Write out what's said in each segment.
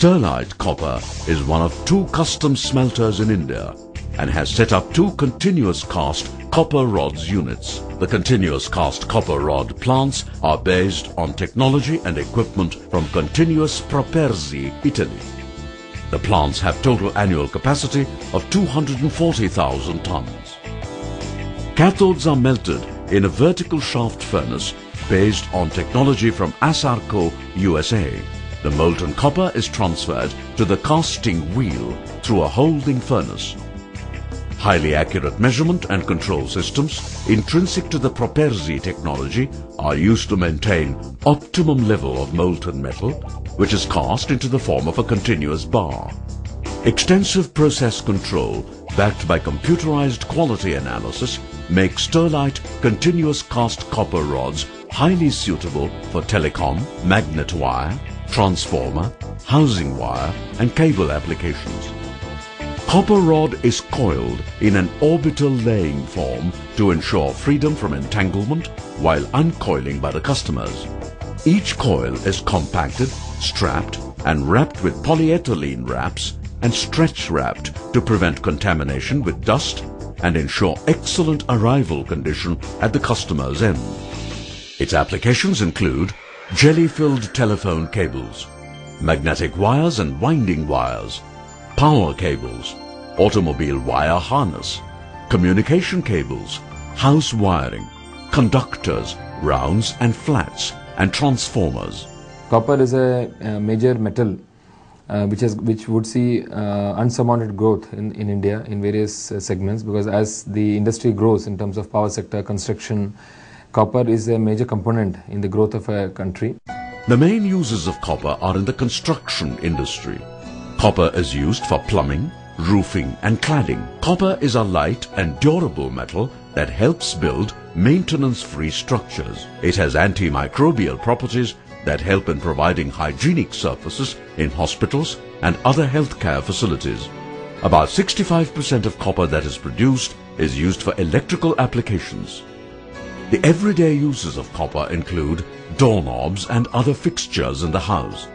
Sterlite Copper is one of 2 custom smelters in India and has set up 2 continuous cast copper rods units. The continuous cast copper rod plants are based on technology and equipment from Continuous Properzi, Italy. The plants have total annual capacity of 240,000 tons. Cathodes are melted in a vertical shaft furnace based on technology from Asarco, USA. The molten copper is transferred to the casting wheel through a holding furnace. Highly accurate measurement and control systems intrinsic to the Properzi technology are used to maintain optimum level of molten metal, which is cast into the form of a continuous bar. Extensive process control backed by computerized quality analysis makes Sterlite continuous cast copper rods highly suitable for telecom, magnet wire, transformer, housing wire and cable applications. Copper rod is coiled in an orbital laying form to ensure freedom from entanglement while uncoiling by the customers. Each coil is compacted, strapped and wrapped with polyethylene wraps and stretch wrapped to prevent contamination with dust and ensure excellent arrival condition at the customer's end. Its applications include jelly-filled telephone cables, magnetic wires and winding wires, power cables, automobile wire harness, communication cables, house wiring, conductors, rounds and flats, and transformers. Copper is a major metal which would see unsurmounted growth in India in various segments, because as the industry grows in terms of power sector, construction, copper is a major component in the growth of a country. The main uses of copper are in the construction industry. Copper is used for plumbing, roofing and cladding. Copper is a light and durable metal that helps build maintenance-free structures. It has antimicrobial properties that help in providing hygienic surfaces in hospitals and other healthcare facilities. About 65% of copper that is produced is used for electrical applications. The everyday uses of copper include doorknobs and other fixtures in the house.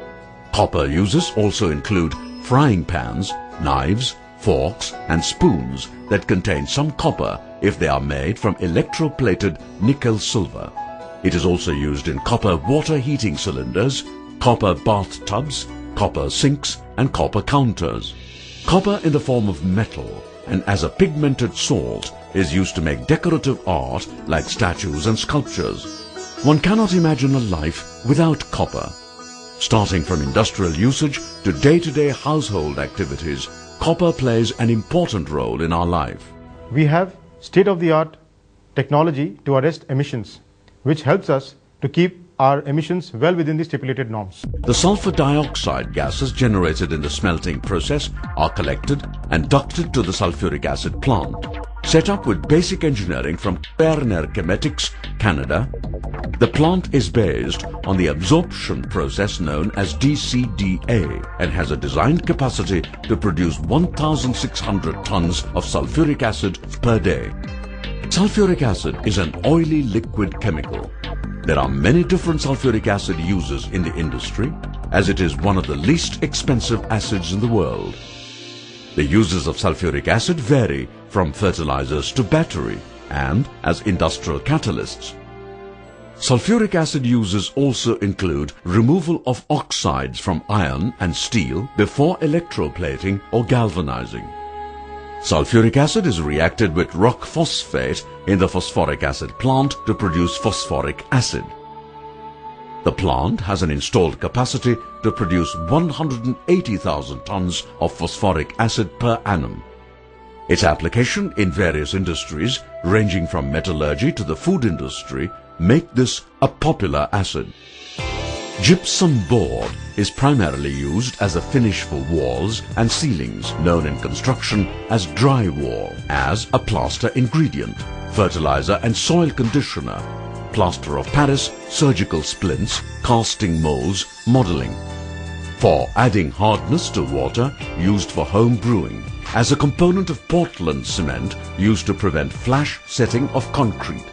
Copper uses also include frying pans, knives, forks and spoons that contain some copper if they are made from electroplated nickel silver. It is also used in copper water heating cylinders, copper bathtubs, copper sinks and copper counters. Copper in the form of metal and as a pigmented salt is used to make decorative art like statues and sculptures. One cannot imagine a life without copper. Starting from industrial usage to day-to-day household activities, copper plays an important role in our life. We have state-of-the-art technology to arrest emissions, which helps us to keep our emissions well within the stipulated norms. The sulfur dioxide gases generated in the smelting process are collected and ducted to the sulphuric acid plant. Set up with basic engineering from Chemetics, Canada, the plant is based on the absorption process known as DCDA and has a designed capacity to produce 1,600 tons of sulphuric acid per day. Sulphuric acid is an oily liquid chemical. There are many different sulphuric acid uses in the industry, as it is one of the least expensive acids in the world. The uses of sulphuric acid vary from fertilizers to battery and as industrial catalysts. Sulphuric acid uses also include removal of oxides from iron and steel before electroplating or galvanizing. Sulphuric acid is reacted with rock phosphate in the phosphoric acid plant to produce phosphoric acid. The plant has an installed capacity to produce 180,000 tons of phosphoric acid per annum. Its application in various industries, ranging from metallurgy to the food industry, make this a popular acid. Gypsum board is primarily used as a finish for walls and ceilings, known in construction as drywall, as a plaster ingredient, fertilizer and soil conditioner, plaster of Paris, surgical splints, casting molds, modeling. For adding hardness to water, used for home brewing. As a component of Portland cement, used to prevent flash setting of concrete.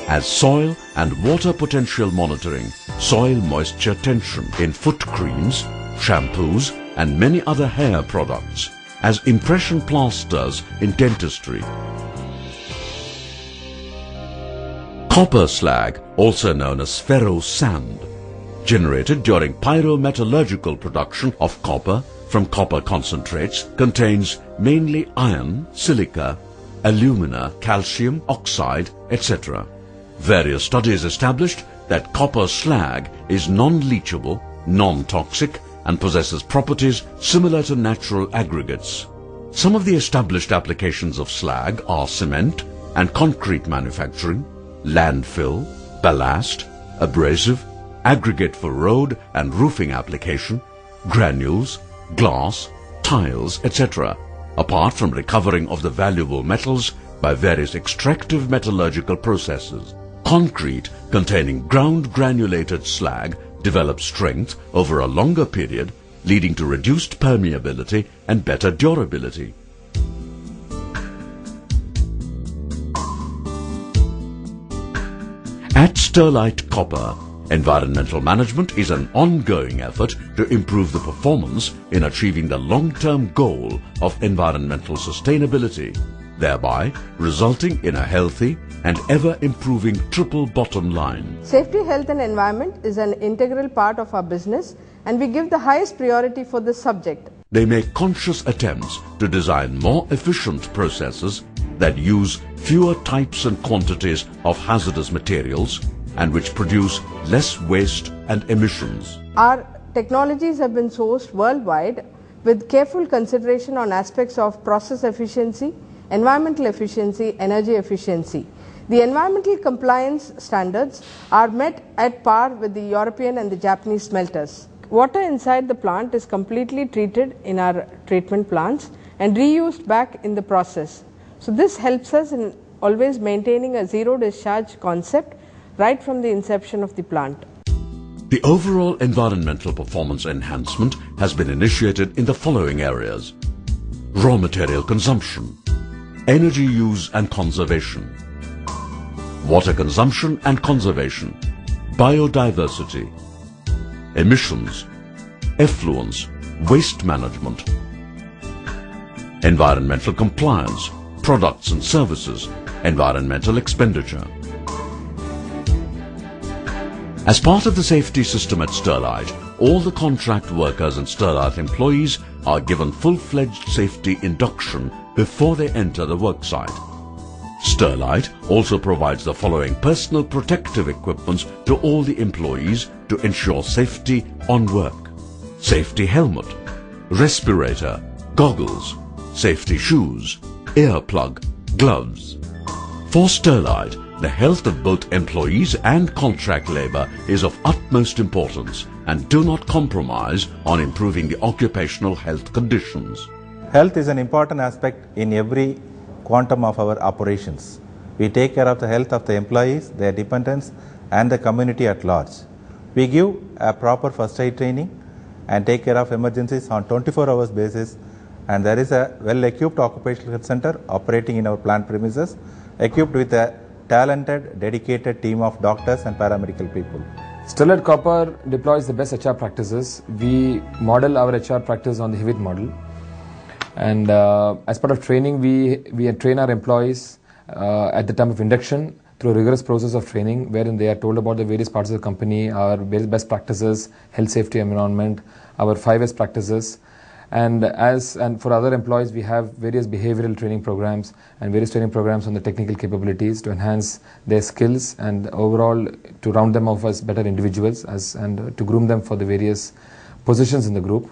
As soil and water potential monitoring, soil moisture tension in foot creams, shampoos and many other hair products, as impression plasters in dentistry. Copper slag, also known as ferro sand, generated during pyrometallurgical production of copper from copper concentrates, contains mainly iron, silica, alumina, calcium, oxide, etc. Various studies established that copper slag is non-leachable, non-toxic, and possesses properties similar to natural aggregates. Some of the established applications of slag are cement and concrete manufacturing, landfill, ballast, abrasive, aggregate for road and roofing application, granules, glass, tiles, etc., apart from recovering of the valuable metals by various extractive metallurgical processes. Concrete containing ground granulated slag develops strength over a longer period, leading to reduced permeability and better durability. At Sterlite Copper, environmental management is an ongoing effort to improve the performance in achieving the long-term goal of environmental sustainability, thereby resulting in a healthy and ever-improving triple bottom line. Safety, health and environment is an integral part of our business, and we give the highest priority for this subject. They make conscious attempts to design more efficient processes that use fewer types and quantities of hazardous materials and which produce less waste and emissions. Our technologies have been sourced worldwide with careful consideration on aspects of process efficiency, environmental efficiency, energy efficiency. The environmental compliance standards are met at par with the European and the Japanese smelters. Water inside the plant is completely treated in our treatment plants and reused back in the process. So this helps us in always maintaining a zero discharge concept right from the inception of the plant. The overall environmental performance enhancement has been initiated in the following areas: raw material consumption, energy use and conservation, water consumption and conservation, biodiversity, emissions, effluents, waste management, environmental compliance, products and services, environmental expenditure. As part of the safety system at Sterlite, all the contract workers and Sterlite employees are given full-fledged safety induction before they enter the worksite. Sterlite also provides the following personal protective equipment to all the employees to ensure safety on work: safety helmet, respirator, goggles, safety shoes, earplug, gloves. For Sterlite, the health of both employees and contract labour is of utmost importance, and do not compromise on improving the occupational health conditions. Health is an important aspect in every quantum of our operations. We take care of the health of the employees, their dependents and the community at large. We give a proper first aid training and take care of emergencies on 24 hours basis, and there is a well-equipped occupational health center operating in our plant premises, equipped with a talented, dedicated team of doctors and paramedical people. Sterlite Copper deploys the best HR practices. We model our HR practice on the Hewitt model, and as part of training, we train our employees at the time of induction through a rigorous process of training, wherein they are told about the various parts of the company, our various best practices, health, safety, environment, our 5S practices. And for other employees, we have various behavioral training programs and various training programs on the technical capabilities to enhance their skills and overall to round them off as better individuals and to groom them for the various positions in the group.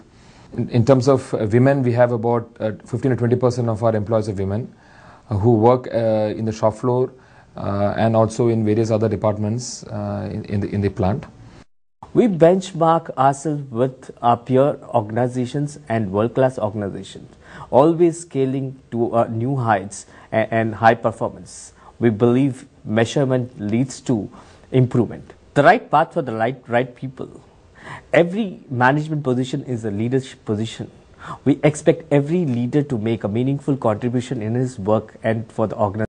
In terms of women, we have about 15 to 20% of our employees are women who work in the shop floor and also in various other departments in the plant. We benchmark ourselves with our peer organizations and world-class organizations, always scaling to new heights and high performance. We believe measurement leads to improvement. The right path for the right people. Every management position is a leadership position. We expect every leader to make a meaningful contribution in his work and for the organization.